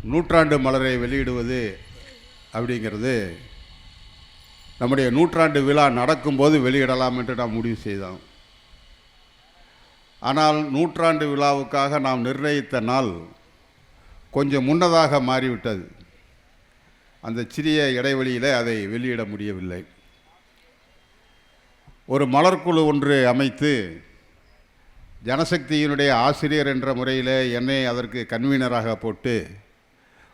நூற்றாண்டு மலரை வெளியிடுவது அப்படிங்கிறது நம்முடைய நூற்றாண்டு விழா நடக்கும்போது வெளியிடலாம் என்று நாம் முடிவு செய்தோம். ஆனால் நூற்றாண்டு விழாவுக்காக நாம் நிர்ணயித்த நாள் கொஞ்சம் முன்னதாக மாறிவிட்டது. அந்த சிறிய இடைவெளியில் அதை வெளியிட முடியவில்லை. ஒரு மலர்குழு ஒன்று அமைத்து ஜனசக்தியினுடைய ஆசிரியர் என்ற முறையில் என்னை அதற்கு கன்வீனராக போட்டு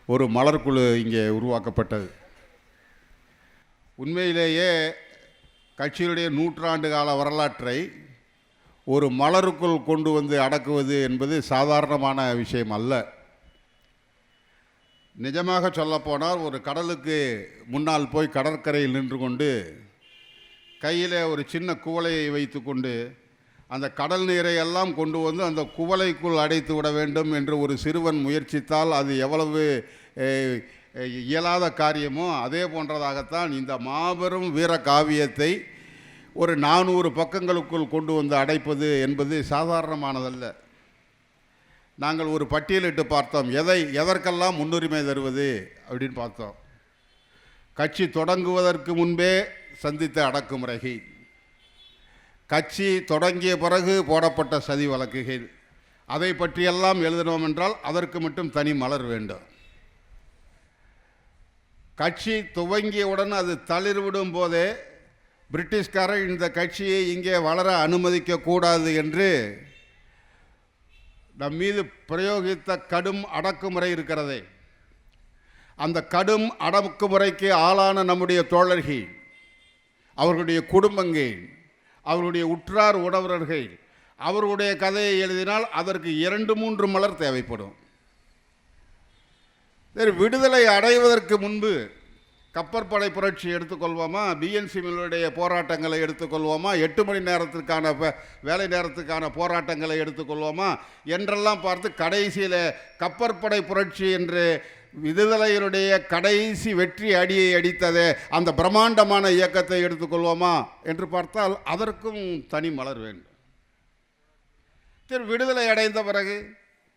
ஒரு மலர்குழு இங்கே உருவாக்கப்பட்டது. உண்மையிலேயே கட்சியினுடைய நூற்றாண்டு கால வரலாற்றை ஒரு மலருக்குள் கொண்டு வந்து அடக்குவது என்பது சாதாரணமான விஷயம் அல்ல. நிஜமாக சொல்லப்போனால் ஒரு கடலுக்கு முன்னால் போய் கடற்கரையில் நின்று கொண்டு கையில் ஒரு சின்ன குவளையை வைத்து கொண்டு அந்த கடல் நீரை எல்லாம் கொண்டு வந்து அந்த குவளைக்குள் அடைத்து விட வேண்டும் என்று ஒரு சிறுவன் முயற்சித்தால் அது எவ்வளவு இயலாத காரியமோ அதே போன்றதாகத்தான் இந்த மாபெரும் வீர காவியத்தை ஒரு 400 பக்கங்களுக்குள் கொண்டு வந்து அடைப்பது என்பது சாதாரணமானதல்ல. நாங்கள் ஒரு பட்டியலிட்டு பார்த்தோம், எதற்கெல்லாம் முன்னுரிமை தருவது அப்படின்னு பார்த்தோம். கட்சி தொடங்குவதற்கு முன்பே சந்தித்த அடக்குமுறைகள், கட்சி தொடங்கிய பிறகு போடப்பட்ட சதி வழக்குகள், அதை பற்றியெல்லாம் எழுதினோம் என்றால் அதற்கு மட்டும் தனி மலர் வேண்டும். கட்சி துவங்கியவுடன் அது தளிர்விடும் போதே பிரிட்டிஷ்காரர் இந்த கட்சியை இங்கே வளர அனுமதிக்கக்கூடாது என்று நம் மீது பிரயோகித்த கடும் அடக்குமுறை இருக்கிறதே, அந்த கடும் அடக்குமுறைக்கு ஆளான நம்முடைய தோழர்கள், அவர்களுடைய குடும்பங்கள், அவருடைய உற்றார் உறவினர்கள் அவருடைய கதையை எழுதினால் அதற்கு 2-3 மலர் தேவைப்படும். சரி, விடுதலை அடைவதற்கு முன்பு கப்பற்படை புரட்சி எடுத்துக்கொள்வோமா, பிஎன்சி மில்லுடைய போராட்டங்களை எடுத்துக்கொள்வோமா, 8 மணி நேரத்திற்கான வேலை நேரத்துக்கான போராட்டங்களை எடுத்துக்கொள்வோமா என்றெல்லாம் பார்த்து கடைசியில் கப்பற்படை புரட்சி என்று விடுதலையினுடைய கடைசி வெற்றி அடியை அடித்ததே அந்த பிரம்மாண்டமான இயக்கத்தை எடுத்துக்கொள்வோமா என்று பார்த்தால் அதற்கும் தனி மலர் வேண்டும். சரி, விடுதலை அடைந்த பிறகு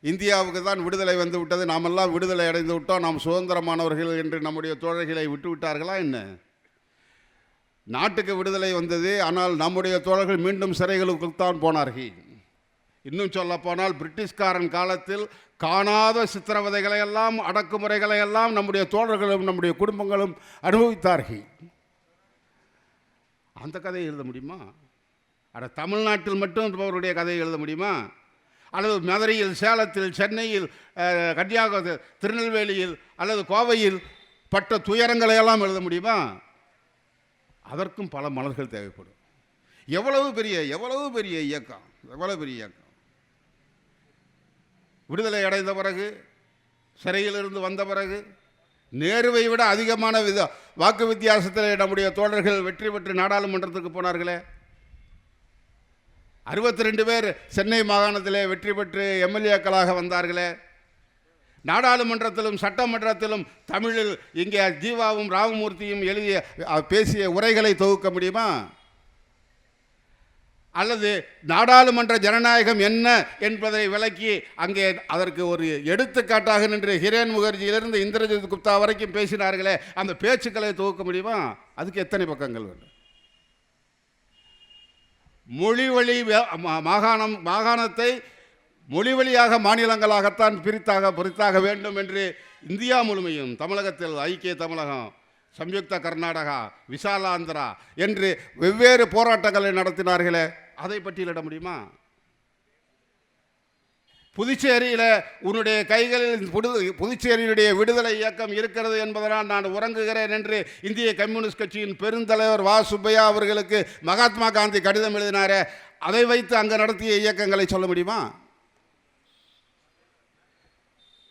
இந்தியாவுக்கு தான் விடுதலை வந்து விட்டது, நாமெல்லாம் விடுதலை அடைந்து விட்டோம், நாம் சுதந்திரமானவர்கள் என்று நம்முடைய தோழர்களை விட்டு விட்டார்களா என்ன? நாட்டுக்கு விடுதலை வந்தது, ஆனால் நம்முடைய தோழர்கள் மீண்டும் சிறைகளுக்குத்தான் போனார்கள். இன்னும் சொல்ல போனால் பிரிட்டிஷ்காரன் காலத்தில் காணாத சித்திரவதைகளை எல்லாம் அடக்குமுறைகளை எல்லாம் நம்முடைய தோழர்களும் நம்முடைய குடும்பங்களும் அனுபவித்தார்கள். அந்த கதையை எழுத முடியுமா? தமிழ்நாட்டில் மட்டும் அவருடைய கதையை எழுத முடியுமா? அல்லது மதுரையில், சேலத்தில், சென்னையில், கன்னியாகுமரி, திருநெல்வேலியில் அல்லது கோவையில் பட்ட துயரங்களை எல்லாம் எழுத முடியுமா? அதற்கும் பல மலர்கள் தேவைப்படும். எவ்வளவு பெரிய இயக்கம், எவ்வளவு பெரிய இயக்கம். விடுதலை அடைந்த பிறகு, சிறையிலிருந்து வந்த பிறகு நேருவை விட அதிகமான வாக்கு வித்தியாசத்தில் நம்முடைய தோழர்கள் வெற்றி பெற்று நாடாளுமன்றத்துக்கு போனார்களே. 62 பேர் சென்னை மாகாணத்திலே வெற்றி பெற்று எம்எல்ஏக்களாக வந்தார்களே. நாடாளுமன்றத்திலும் சட்டமன்றத்திலும் தமிழில் இங்கே ஜீவாவும் ராமமூர்த்தியும் எழுதிய பேசிய உரைகளை தொகுக்க முடியுமா? அல்லது நாடாளுமன்ற ஜனநாயகம் என்ன என்பதை விளக்கி அங்கே அதற்கு ஒரு எடுத்துக்காட்டாக நின்று ஹிரேன் முகர்ஜியிலிருந்து இந்திரஜித் குப்தா வரைக்கும் பேசினார்களே, அந்த பேச்சுக்களை தொகுக்க முடியுமா? அதுக்கு எத்தனை பக்கங்கள் வேண்டும்? மொழிவழி மாகாணத்தை மொழிவழியாக மாநிலங்களாகத்தான் பிரித்தாக வேண்டும் என்று இந்தியா முழுமையும், தமிழகத்தில் ஐக்கிய தமிழகம், சம்யுக்த கர்நாடகா, விசாலாந்திரா என்று வெவ்வேறு போராட்டங்களை நடத்தினார்களே, அதை பட்டியலிட முடியுமா? புதுச்சேரியில் உன்னுடைய கைகளில் புதுச்சேரியினுடைய விடுதலை இயக்கம் இருக்கிறது என்பதனால் நான் உறங்குகிறேன் என்று இந்திய கம்யூனிஸ்ட் கட்சியின் பெருந்தலைவர் வா சுப்பையா அவர்களுக்கு மகாத்மா காந்தி கடிதம் எழுதினாரே, அதை வைத்து அங்கு நடத்திய இயக்கங்களை சொல்ல முடியுமா?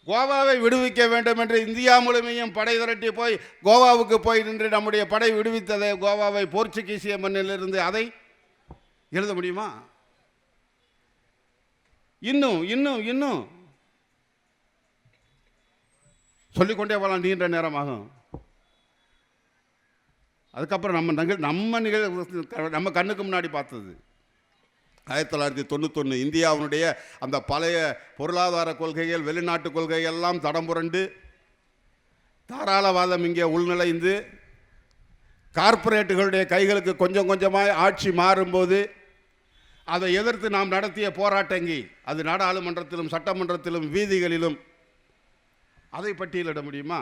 கோவாவை விடுவிக்க வேண்டும் என்று இந்தியா முழுமையும் படை திரட்டி போய் கோவாவுக்கு போய் நின்று நம்முடைய படை விடுவித்ததை, கோவாவை போர்ச்சுகீசிய மண்ணிலிருந்து, அதை எழுத முடியுமா? இன்னும் சொல்லிக்கொண்டே போகலாம், நீண்ட நேரமாகும். அதுக்கப்புறம் நம்ம கண்ணுக்கு முன்னாடி பார்த்தது 1991 இந்தியாவினுடைய அந்த பழைய பொருளாதார கொள்கைகள், வெளிநாட்டு கொள்கைகள் எல்லாம் தடம் புரண்டு தாராளவாதம் இங்கே உள்நுழைந்து கார்ப்பரேட்டுகளுடைய கைகளுக்கு கொஞ்சம் கொஞ்சமாக ஆட்சி மாறும்போது அதை எதிர்த்து நாம் நடத்திய போராட்டங்கி அது நாடாளுமன்றத்திலும் சட்டமன்றத்திலும் வீதிகளிலும் அதை பட்டியலிட முடியுமா?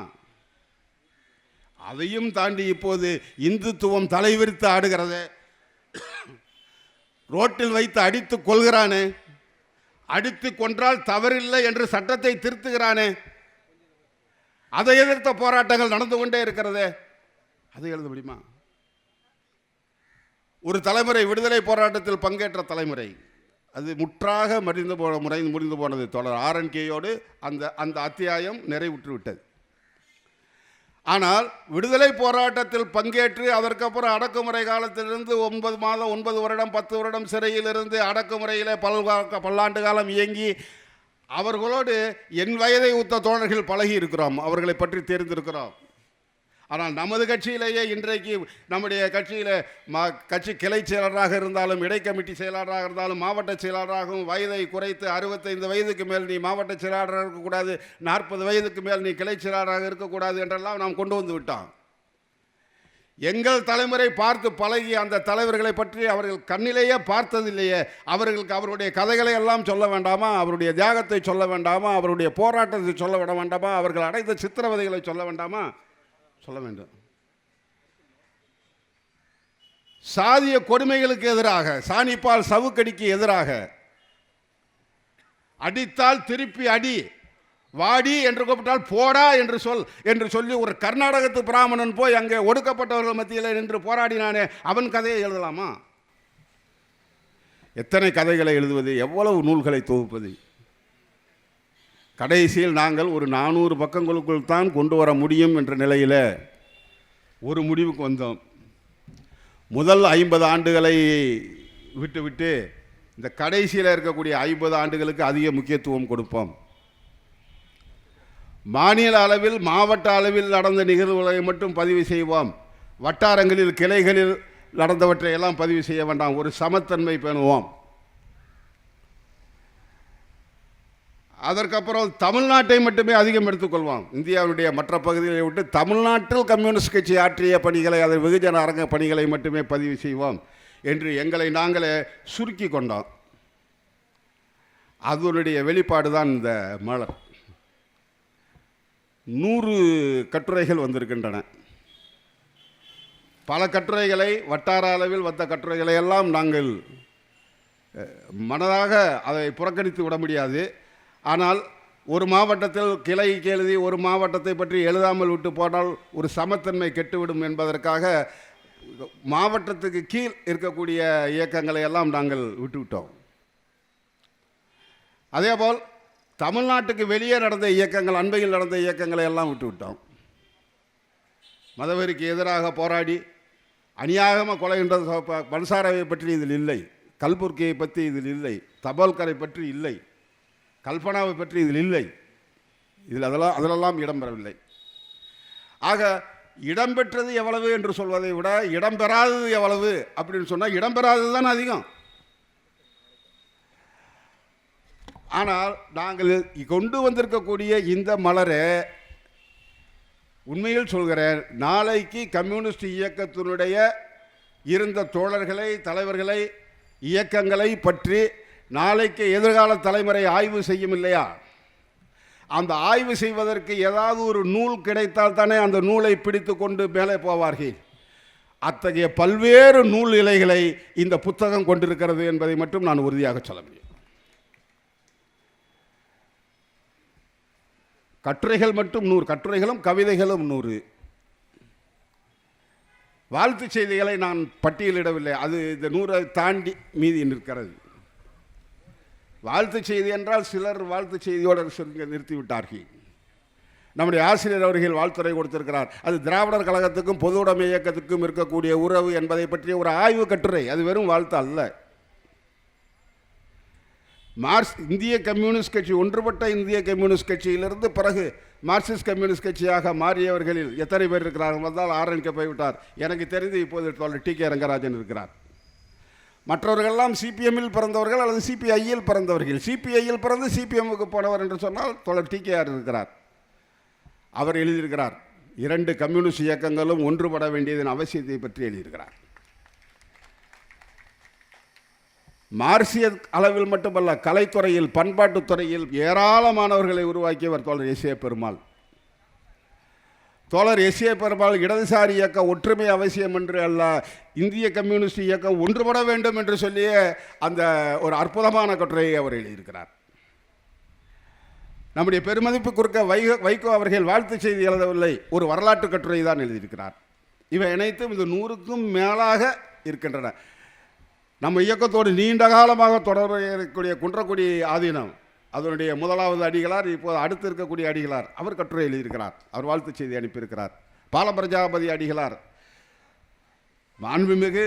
அதையும் தாண்டி இப்போது இந்துத்துவம் தலைவிரித்து ஆடுகிறது. ரோட்டில் வைத்து அடித்து கொள்கிறானே, அடித்து கொன்றால் தவறில்லை என்று சட்டத்தை திருத்துகிறானே, அதை எதிர்த்த போராட்டங்கள் நடந்து கொண்டே இருக்கிறது. அதை எழுத முடியுமா? ஒரு தலைமுறை விடுதலை போராட்டத்தில் பங்கேற்ற தலைமுறை அது முற்றாக முடிந்து போனது. தொடர் RNKயோடு அந்த அத்தியாயம் நிறைவுற்று விட்டது. ஆனால் விடுதலை போராட்டத்தில் பங்கேற்று அதற்கப்புறம் அடக்குமுறை காலத்திலிருந்து 9 மாதம் 9 வருடம் 10 வருடம் சிறையில் இருந்து அடக்குமுறையிலே பல்லாண்டு காலம் இயங்கி அவர்களோடு என் வயதை ஒத்த தோழர்கள் பழகி இருக்கிறோம், அவர்களை பற்றி தெரிந்திருக்கிறோம். ஆனால் நமது கட்சியிலேயே இன்றைக்கு நம்முடைய கட்சியில் கட்சி கிளை செயலராக இருந்தாலும் இடை கமிட்டி செயலாளராக இருந்தாலும் மாவட்ட செயலாளராகவும் வயதை குறைத்து 65 வயதுக்கு மேல் நீ மாவட்ட செயலாளராக இருக்கக்கூடாது, 40 வயதுக்கு மேல் நீ கிளை செயலாளராக இருக்கக்கூடாது என்றெல்லாம் நாம் கொண்டு வந்து விட்டோம். எங்கள் தலைமுறை பார்த்து பழகி அந்த தலைவர்களை பற்றி அவர்கள் கண்ணிலேயே பார்த்ததில்லையே, அவர்களுக்கு அவருடைய கதைகளை எல்லாம் சொல்ல வேண்டாமா? அவருடைய தியாகத்தை சொல்ல வேண்டாமா? அவருடைய போராட்டத்தை சொல்ல விட வேண்டாமா? அவர்கள் அடைந்த சித்திரவதைகளை சொல்ல வேண்டாமா? சொல்ல வேண்டும். சாதிய கொடுமைகளுக்கு எதிராக, சாணிப்பால் சவுக்கடிக்கு எதிராக, அடித்தால் திருப்பி அடி, வாடி என்று கூப்பிட்டால் போடா என்று சொல்லி ஒரு கர்நாடகத்து பிராமணன் போய் அங்கே ஒடுக்கப்பட்டவர்கள் மத்தியில் நின்று போராடினானே, அவன் கதையை எழுதலாமா? எத்தனை கதைகளை எழுதுவது, எவ்வளவு நூல்களை தொகுப்பது? கடைசியில் நாங்கள் ஒரு 400 பக்கங்களுக்குள் தான் கொண்டு வர முடியும் என்ற நிலையில் ஒரு முடிவுக்கு வந்தோம். முதல் 50 ஆண்டுகளை விட்டுவிட்டு இந்த கடைசியில் இருக்கக்கூடிய 50 ஆண்டுகளுக்கு அதிக முக்கியத்துவம் கொடுப்போம். மாநில அளவில் மாவட்ட அளவில் நடந்த நிகழ்வுகளை மட்டும் பதிவு செய்வோம். வட்டாரங்களில் கிளைகளில் நடந்தவற்றை எல்லாம் பதிவு செய்ய வேண்டாம். ஒரு சமத்தன்மை பேணுவோம். அதற்கப்புறம் தமிழ்நாட்டை மட்டுமே அதிகம் எடுத்துக்கொள்வோம். இந்தியாவுடைய மற்ற பகுதிகளை விட்டு தமிழ்நாட்டில் கம்யூனிஸ்ட் கட்சி ஆற்றிய பணிகளை, அதை வெகுஜன அரங்க பணிகளை மட்டுமே பதிவு செய்வோம் என்று எங்களை நாங்களே சுருக்கி கொண்டோம். அதனுடைய வெளிப்பாடு தான் இந்த மலர். 100 கட்டுரைகள் வந்திருக்கின்றன. பல கட்டுரைகளை வட்டார அளவில் வந்த கட்டுரைகளை எல்லாம் நாங்கள் மனதாக அதை புறக்கணித்து விட முடியாது. ஆனால் ஒரு மாவட்டத்தில் கிளைக்கு எழுதி ஒரு மாவட்டத்தை பற்றி எழுதாமல் விட்டு போனால் ஒரு சமத்தன்மை கெட்டுவிடும் என்பதற்காக மாவட்டத்துக்கு கீழ் இருக்கக்கூடிய இயக்கங்களை எல்லாம் நாங்கள் விட்டுவிட்டோம். அதேபோல் தமிழ்நாட்டுக்கு வெளியே நடந்த இயக்கங்கள், அண்மையில் நடந்த இயக்கங்களை எல்லாம் விட்டுவிட்டோம். மதவெறிக்கு எதிராக போராடி அநியாயமாக கொலைகின்ற பன்சாராவை பற்றி இதில் இல்லை, கல்புர்கியை பற்றி இதில் இல்லை, தபால்கரை பற்றி இல்லை, கல்பனாவை பற்றி இதில் இல்லை. இதில் அதிலெல்லாம் இடம்பெறவில்லை. ஆக இடம்பெற்றது எவ்வளவு என்று சொல்வதை விட இடம்பெறாதது எவ்வளவு அப்படின்னு சொன்னால் இடம்பெறாதது தான் அதிகம். ஆனால் நாங்கள் கொண்டு வந்திருக்கக்கூடிய இந்த மலரை உண்மையில் சொல்கிறேன், நாளைக்கு கம்யூனிஸ்ட் இயக்கத்தினுடைய இருந்த தோழர்களை, தலைவர்களை, இயக்கங்களை பற்றி நாளைக்கு எதிர்கால தலைமுறை ஆய்வு செய்யும் இல்லையா? அந்த ஆய்வு செய்வதற்கு ஏதாவது ஒரு நூல் கிடைத்தால் தானே அந்த நூலை பிடித்து கொண்டு மேலே போவார்கள். அத்தகைய பல்வேறு நூல் இலைகளை இந்த புத்தகம் கொண்டிருக்கிறது என்பதை மட்டும் நான் உறுதியாக சொல்ல முடியும். கட்டுரைகள் மட்டும் 100, கட்டுரைகளும் கவிதைகளும் 100. வாழ்த்து செய்திகளை நான் பட்டியலிடவில்லை, அது இந்த 100 தாண்டி மீதி நிற்கிறது. வாழ்த்து செய்தி என்றால் சிலர் வாழ்த்து செய்தியோடு நிறுத்திவிட்டார்கள். நம்முடைய ஆசிரியர் அவர்கள் வாழ்த்துறை கொடுத்திருக்கிறார். அது திராவிடர் கழகத்துக்கும் பொது உடைமை இயக்கத்துக்கும் இருக்கக்கூடிய உறவு என்பதை பற்றிய ஒரு ஆய்வு கட்டுரை, அது வெறும் வாழ்த்து அல்ல. இந்திய கம்யூனிஸ்ட் கட்சி, ஒன்றுபட்ட இந்திய கம்யூனிஸ்ட் கட்சியிலிருந்து பிறகு மார்க்சிஸ்ட் கம்யூனிஸ்ட் கட்சியாக மாறியவர்களில் எத்தனை பேர் இருக்கிறார்கள் வந்தால் RNK போய்விட்டார். எனக்கு தெரிந்து இப்போது TK ரங்கராஜன் இருக்கிறார். மற்றவர்களெல்லாம் CPMல் பிறந்தவர்கள் அல்லது CPIயில் பிறந்தவர்கள். CPIயில் பிறந்து CPMக்கு போனவர் என்று சொன்னால் TKR இருக்கிறார். அவர் எழுதியிருக்கிறார், இரண்டு கம்யூனிஸ்ட் இயக்கங்களும் ஒன்றுபட வேண்டியதன் அவசியத்தை பற்றி எழுதியிருக்கிறார். மார்க்சிய அளவில் மட்டுமல்ல, கலைத்துறையில், பண்பாட்டுத் துறையில் ஏராளமானவர்களை உருவாக்கியவர் தோழர் எஸ் ஏ பெருமாள். தோழர் எஸ் ஏ பெருமாள் இடதுசாரி இயக்க ஒற்றுமை அவசியம் என்று அல்ல, இந்திய கம்யூனிஸ்ட் இயக்கம் ஒன்றுபட வேண்டும் என்று சொல்லிய அந்த ஒரு அற்புதமான கட்டுரையை அவர் எழுதியிருக்கிறார். நம்முடைய பெருமதிப்பு குறுக்க வைகோ அவர்கள் வாழ்த்து செய்தி எழுதவில்லை, ஒரு வரலாற்று கட்டுரை தான் எழுதியிருக்கிறார். இவை அனைத்தும் இது 100க்கும் மேலாக இருக்கின்றன. நம்ம இயக்கத்தோடு நீண்ட காலமாக தொடர்புடைய குன்றக்குடி ஆதீனம், அதனுடைய முதலாவது அடிகளார், இப்போது அடுத்து இருக்கக்கூடிய அடிகளார், அவர் கட்டுரை எழுதியிருக்கிறார், அவர் வாழ்த்து செய்தி அனுப்பியிருக்கிறார். பாலபிரஜாபதி அடிகளார், மாண்புமிகு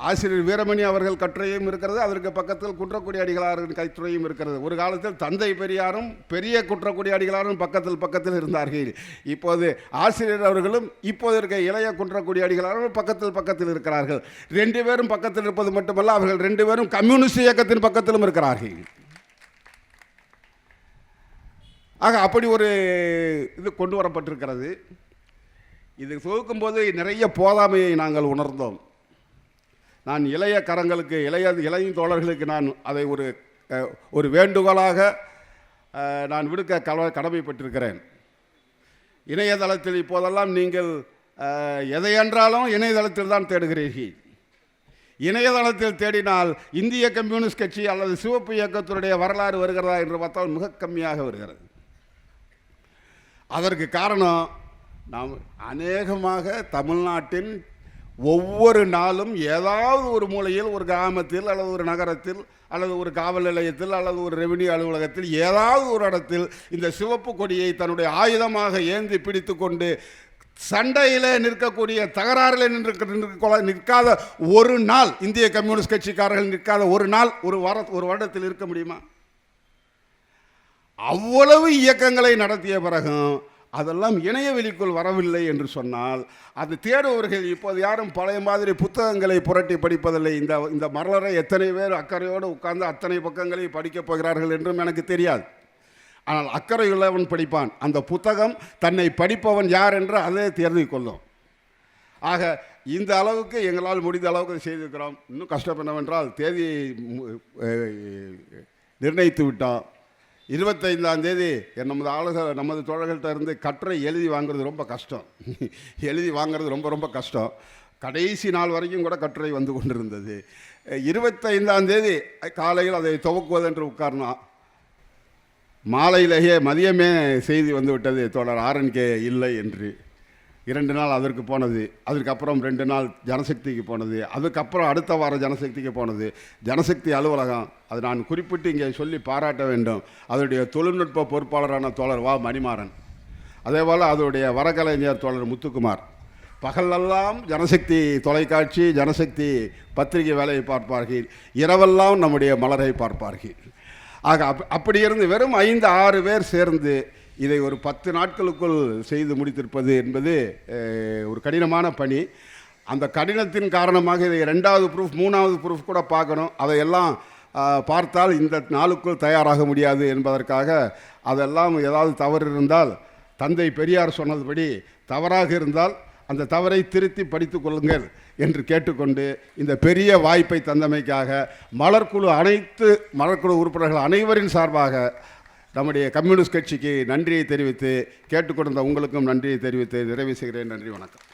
ஆசிரியர் வீரமணி அவர்கள் கட்டுரையும் இருக்கிறது, அதற்கு பக்கத்தில் குன்றக்குடி அடிகளாரின் கட்டுரையும் இருக்கிறது. ஒரு காலத்தில் தந்தை பெரியாரும் பெரிய குன்றக்குடி அடிகளாரும் பக்கத்தில் இருந்தார்கள். இப்போது ஆசிரியர் அவர்களும் இப்போது இருக்க இளைய குன்றக்குடி அடிகளாரும் பக்கத்தில் இருக்கிறார்கள். 2 பேரும் பக்கத்தில் இருப்பது மட்டுமல்ல, அவர்கள் 2 பேரும் கம்யூனிஸ்ட் இயக்கத்தின் பக்கத்திலும் இருக்கிறார்கள். ஆக அப்படி ஒரு இது கொண்டு வரப்பட்டிருக்கிறது. இது தொகுக்கும் போது நிறைய போதாமையை நாங்கள் உணர்ந்தோம். நான் இளைய கரங்களுக்கு, இளைய தோழர்களுக்கு நான் அதை ஒரு வேண்டுகோளாக நான் விடுக்க கடமைப்பட்டிருக்கிறேன். இணையதளத்தில் இப்போதெல்லாம் நீங்கள் எதையென்றாலும் இணையதளத்தில் தான் தேடுகிறீர்கள். இணையதளத்தில் தேடினால் இந்திய கம்யூனிஸ்ட் கட்சி அல்லது சிவப்பு இயக்கத்தினுடைய வரலாறு வருகிறதா என்று பார்த்தால் மிக கம்மியாக வருகிறது. அதற்கு காரணம், நாம் அநேகமாக தமிழ்நாட்டின் ஒவ்வொரு நாளும் ஏதாவது ஒரு மூலையில், ஒரு கிராமத்தில் அல்லது ஒரு நகரத்தில் அல்லது ஒரு காவல் நிலையத்தில் அல்லது ஒரு ரெவென்யூ அலுவலகத்தில் ஏதாவது ஒரு இடத்தில் இந்த சிவப்பு கொடியை தன்னுடைய ஆயுதமாக ஏந்தி பிடித்து கொண்டு சண்டையில் நிற்கக்கூடிய, தகராறில் நிற்காத ஒரு நாள், இந்திய கம்யூனிஸ்ட் கட்சிக்காரர்கள் நிற்காத ஒரு நாள் ஒரு வருடத்தில் இருக்க முடியுமா? அவ்வளவு இயக்கங்களை நடத்திய பிறகும் அதெல்லாம் இணையவெளிக்குள் வரவில்லை என்று சொன்னால், அது தேடுபவர்கள் இப்போது யாரும் பழைய மாதிரி புத்தகங்களை புரட்டி படிப்பதில்லை. இந்த மரலரை எத்தனை பேர் அக்கறையோடு உட்கார்ந்து அத்தனை பக்கங்களை படிக்கப் போகிறார்கள் என்றும் எனக்கு தெரியாது. ஆனால் அக்கறை உள்ளவன் படிப்பான். அந்த புத்தகம் தன்னை படிப்பவன் யார் என்று அதை தேர்ந்து கொள்ளும். ஆக இந்த அளவுக்கு எங்களால் முடிந்த அளவுக்கு செய்திருக்கிறோம். இன்னும் கஷ்டம் என்னவென்றால், தேதியை நிர்ணயித்து விட்டோம். 25ஆம் தேதி நமது தோழர்கள்ட்ட இருந்து கட்டுரை எழுதி வாங்குறது ரொம்ப கஷ்டம். எழுதி வாங்குறது ரொம்ப கஷ்டம். கடைசி நாள் வரைக்கும் கூட கட்டுரை வந்து கொண்டிருந்தது. 25ஆம் தேதி காலையில் அதை துவக்குவது என்று உட்கார்னோம். மாலையிலேயே மதியமே செய்தி வந்து விட்டது, தோழர் RNK இல்லை என்று. 2 நாள் அதற்கு போனது, அதுக்கப்புறம் 2 நாள் ஜனசக்திக்கு போனது, அதுக்கப்புறம் அடுத்த வாரம் ஜனசக்திக்கு போனது. ஜனசக்தி அலுவலகம், அது நான் குறிப்பிட்டு இங்கே சொல்லி பாராட்ட வேண்டும், அதனுடைய தொழில்நுட்ப பொறுப்பாளரான தோழர் வா மணிமாறன், அதேபோல் அதனுடைய வரக்கலைஞர் தோழர் முத்துக்குமார், பகலெல்லாம் ஜனசக்தி தொலைக்காட்சி, ஜனசக்தி பத்திரிகை வேலையை பார்ப்பார்கள், இரவெல்லாம் நம்முடைய மலரை பார்ப்பார்கள். ஆக அப்படி இருந்து வெறும் 5-6 பேர் சேர்ந்து இதை ஒரு 10 நாட்களுக்குள் செய்து முடித்திருப்பது என்பது ஒரு கடினமான பணி. அந்த கடினத்தின் காரணமாக இதை 2வது ப்ரூஃப் 3வது ப்ரூஃப் கூட பார்க்கணும். அதையெல்லாம் பார்த்தால் இந்த நாளுக்குள் தயாராக முடியாது என்பதற்காக அதெல்லாம் ஏதாவது தவறு இருந்தால், தந்தை பெரியார் சொன்னதுபடி தவறாக இருந்தால் அந்த தவறை திருத்தி படித்து கொள்ளுங்கள் என்று கேட்டுக்கொண்டு, இந்த பெரிய வாய்ப்பை தந்தமைக்காக மலர்குழு உறுப்பினர்கள் அனைவரின் சார்பாக நம்முடைய கம்யூனிஸ்ட் கட்சிக்கு நன்றியை தெரிவித்து, கேட்டுக்கொண்டிருந்த உங்களுக்கும் நன்றியை தெரிவித்து நிறைவு செய்கிறேன். நன்றி, வணக்கம்.